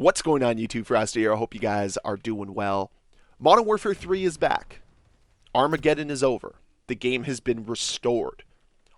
What's going on, YouTube? Ferocity here. I hope you guys are doing well. Modern Warfare 3 is back. Armageddon is over. The game has been restored.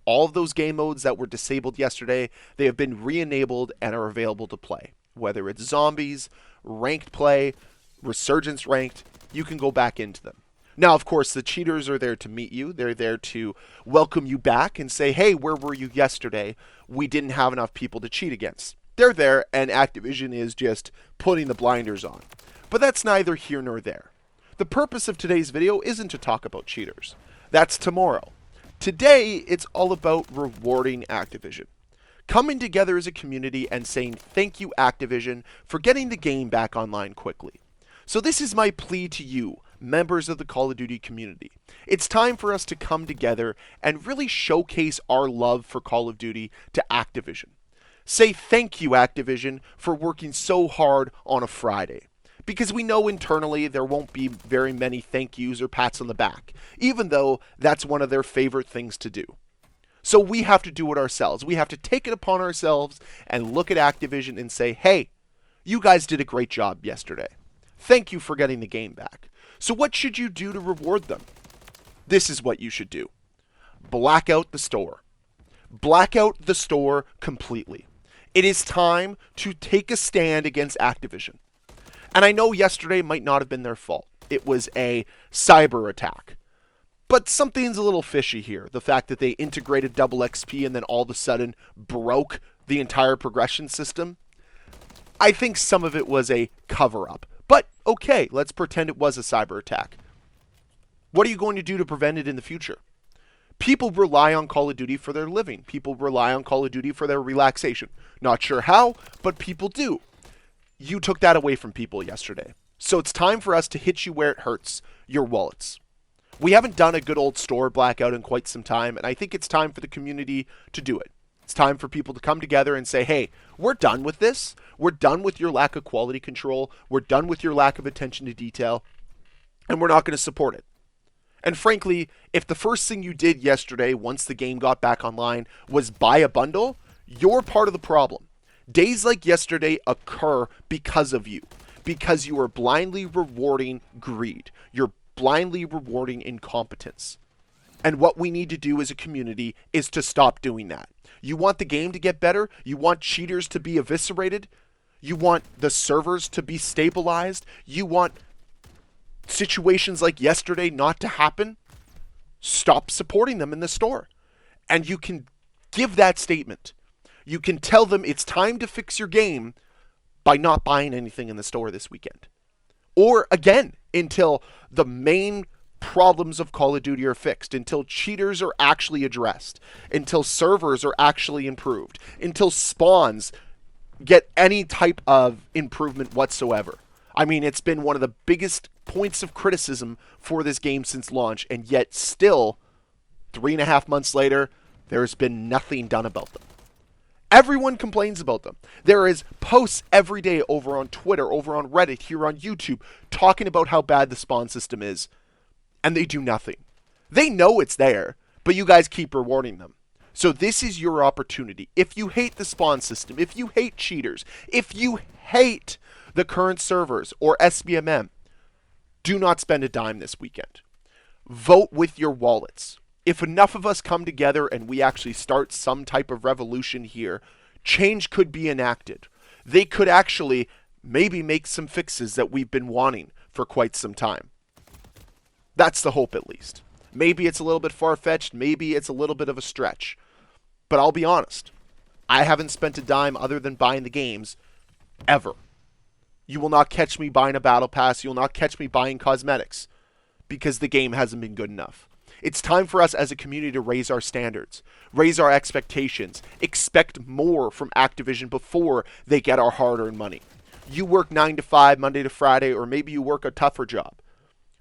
All of those game modes that were disabled yesterday, they have been re-enabled and are available to play. Whether it's zombies, ranked play, resurgence ranked, you can go back into them. Now, of course, the cheaters are there to meet you. They're there to welcome you back and say, hey, where were you yesterday? We didn't have enough people to cheat against. They're there, and Activision is just putting the blinders on. But that's neither here nor there. The purpose of today's video isn't to talk about cheaters. That's tomorrow. Today, it's all about rewarding Activision. Coming together as a community and saying thank you, Activision, for getting the game back online quickly. So this is my plea to you, members of the Call of Duty community. It's time for us to come together and really showcase our love for Call of Duty to Activision. Say thank you, Activision, for working so hard on a Friday. Because we know internally there won't be very many thank yous or pats on the back, even though that's one of their favorite things to do. So we have to do it ourselves. We have to take it upon ourselves and look at Activision and say, hey, you guys did a great job yesterday. Thank you for getting the game back. So what should you do to reward them? This is what you should do. Black out the store. Black out the store completely. It is time to take a stand against Activision. And I know yesterday might not have been their fault. It was a cyber attack. But something's a little fishy here. The fact that they integrated double XP and then all of a sudden broke the entire progression system. I think some of it was a cover-up. But okay, let's pretend it was a cyber attack. What are you going to do to prevent it in the future? People rely on Call of Duty for their living. People rely on Call of Duty for their relaxation. Not sure how, but people do. You took that away from people yesterday. So it's time for us to hit you where it hurts, your wallets. We haven't done a good old store blackout in quite some time, and I think it's time for the community to do it. It's time for people to come together and say, hey, we're done with this. We're done with your lack of quality control. We're done with your lack of attention to detail, and we're not going to support it. And frankly, if the first thing you did yesterday, once the game got back online, was buy a bundle, you're part of the problem. Days like yesterday occur because of you. Because you are blindly rewarding greed. You're blindly rewarding incompetence. And what we need to do as a community is to stop doing that. You want the game to get better? You want cheaters to be eviscerated? You want the servers to be stabilized? You want situations like yesterday not to happen? Stop supporting them in the store. And you can give that statement. You can tell them it's time to fix your game by not buying anything in the store this weekend. Or again, until the main problems of Call of Duty are fixed, until cheaters are actually addressed, until servers are actually improved, until spawns get any type of improvement whatsoever. I mean, it's been one of the biggest points of criticism for this game since launch, and yet still, 3.5 months later, there's been nothing done about them. Everyone complains about them. There is posts every day over on Twitter, over on Reddit, here on YouTube, talking about how bad the spawn system is, and they do nothing. They know it's there, but you guys keep rewarding them. So this is your opportunity. If you hate the spawn system, if you hate cheaters, if you hate the current servers or SBMM, do not spend a dime this weekend. Vote with your wallets. If enough of us come together and we actually start some type of revolution here, change could be enacted. They could actually maybe make some fixes that we've been wanting for quite some time. That's the hope, at least. Maybe it's a little bit far-fetched, maybe it's a little bit of a stretch. But I'll be honest, I haven't spent a dime other than buying the games ever. You will not catch me buying a battle pass, you will not catch me buying cosmetics, because the game hasn't been good enough. It's time for us as a community to raise our standards, raise our expectations, expect more from Activision before they get our hard-earned money. You work 9 to 5, Monday to Friday, or maybe you work a tougher job.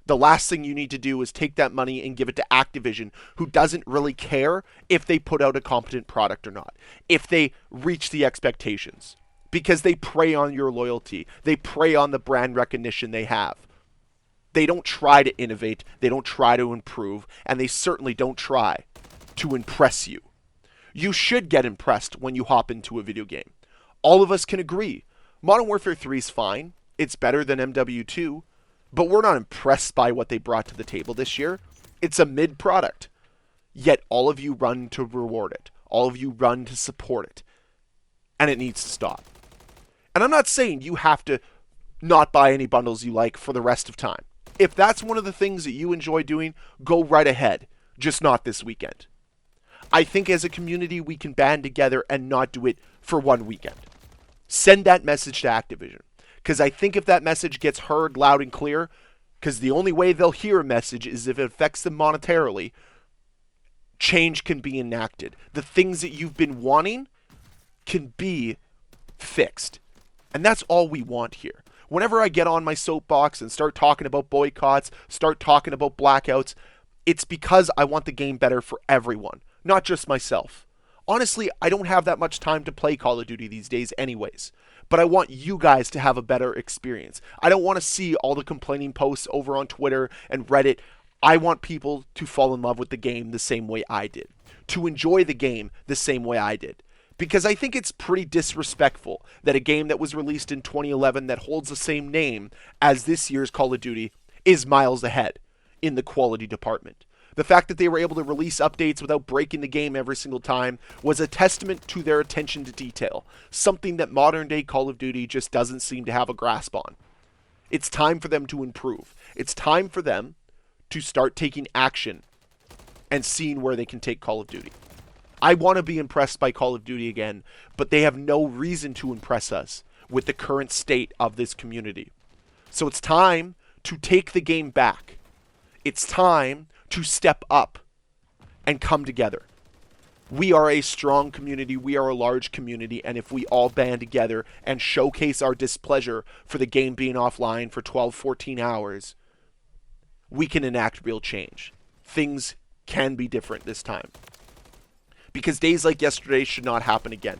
The last thing you need to do is take that money and give it to Activision, who doesn't really care if they put out a competent product or not, if they reach the expectations, because they prey on your loyalty. They prey on the brand recognition they have. They don't try to innovate, they don't try to improve, and they certainly don't try to impress you. You should get impressed when you hop into a video game. All of us can agree. Modern Warfare 3 is fine. It's better than MW2, but we're not impressed by what they brought to the table this year. It's a mid product. Yet all of you run to reward it. All of you run to support it. And it needs to stop. And I'm not saying you have to not buy any bundles you like for the rest of time. If that's one of the things that you enjoy doing, go right ahead. Just not this weekend. I think as a community we can band together and not do it for one weekend. Send that message to Activision. Because I think if that message gets heard loud and clear, because the only way they'll hear a message is if it affects them monetarily, change can be enacted. The things that you've been wanting can be fixed. And that's all we want here. Whenever I get on my soapbox and start talking about boycotts, start talking about blackouts, it's because I want the game better for everyone, not just myself. Honestly, I don't have that much time to play Call of Duty these days anyways, but I want you guys to have a better experience. I don't want to see all the complaining posts over on Twitter and Reddit. I want people to fall in love with the game the same way I did, to enjoy the game the same way I did. Because I think it's pretty disrespectful that a game that was released in 2011 that holds the same name as this year's Call of Duty is miles ahead in the quality department. The fact that they were able to release updates without breaking the game every single time was a testament to their attention to detail, something that modern day Call of Duty just doesn't seem to have a grasp on. It's time for them to improve. It's time for them to start taking action and seeing where they can take Call of Duty. I want to be impressed by Call of Duty again, but they have no reason to impress us with the current state of this community. So it's time to take the game back. It's time to step up and come together. We are a strong community, we are a large community, and if we all band together and showcase our displeasure for the game being offline for 12, 14 hours, we can enact real change. Things can be different this time. Because days like yesterday should not happen again.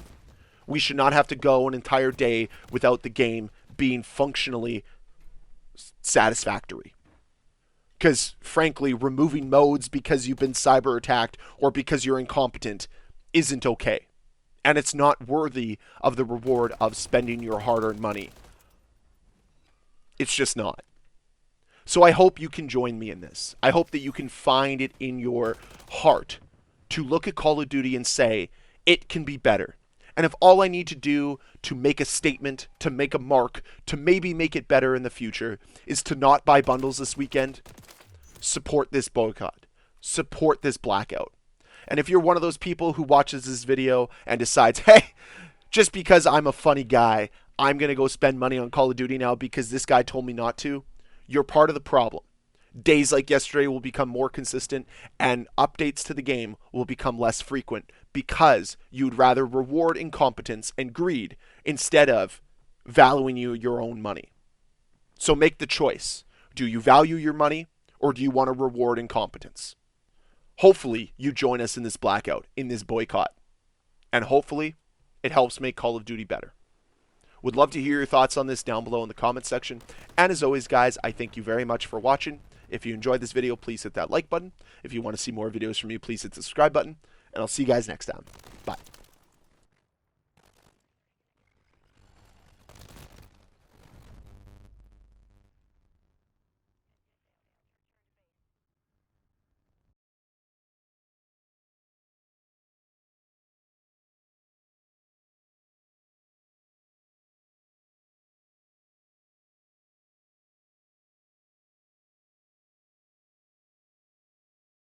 We should not have to go an entire day without the game being functionally satisfactory. Because, frankly, removing modes because you've been cyber attacked or because you're incompetent isn't okay. And it's not worthy of the reward of spending your hard-earned money. It's just not. So I hope you can join me in this. I hope that you can find it in your heart to look at Call of Duty and say, it can be better. And if all I need to do to make a statement, to make a mark, to maybe make it better in the future, is to not buy bundles this weekend, support this boycott. Support this blackout. And if you're one of those people who watches this video and decides, hey, just because I'm a funny guy, I'm going to go spend money on Call of Duty now because this guy told me not to, you're part of the problem. Days like yesterday will become more consistent and updates to the game will become less frequent because you'd rather reward incompetence and greed instead of valuing your own money. So make the choice. Do you value your money or do you want to reward incompetence? Hopefully you join us in this blackout, in this boycott. And hopefully it helps make Call of Duty better. Would love to hear your thoughts on this down below in the comment section. And as always, guys, I thank you very much for watching. If you enjoyed this video, please hit that like button. If you want to see more videos from me, please hit the subscribe button. And I'll see you guys next time. Bye.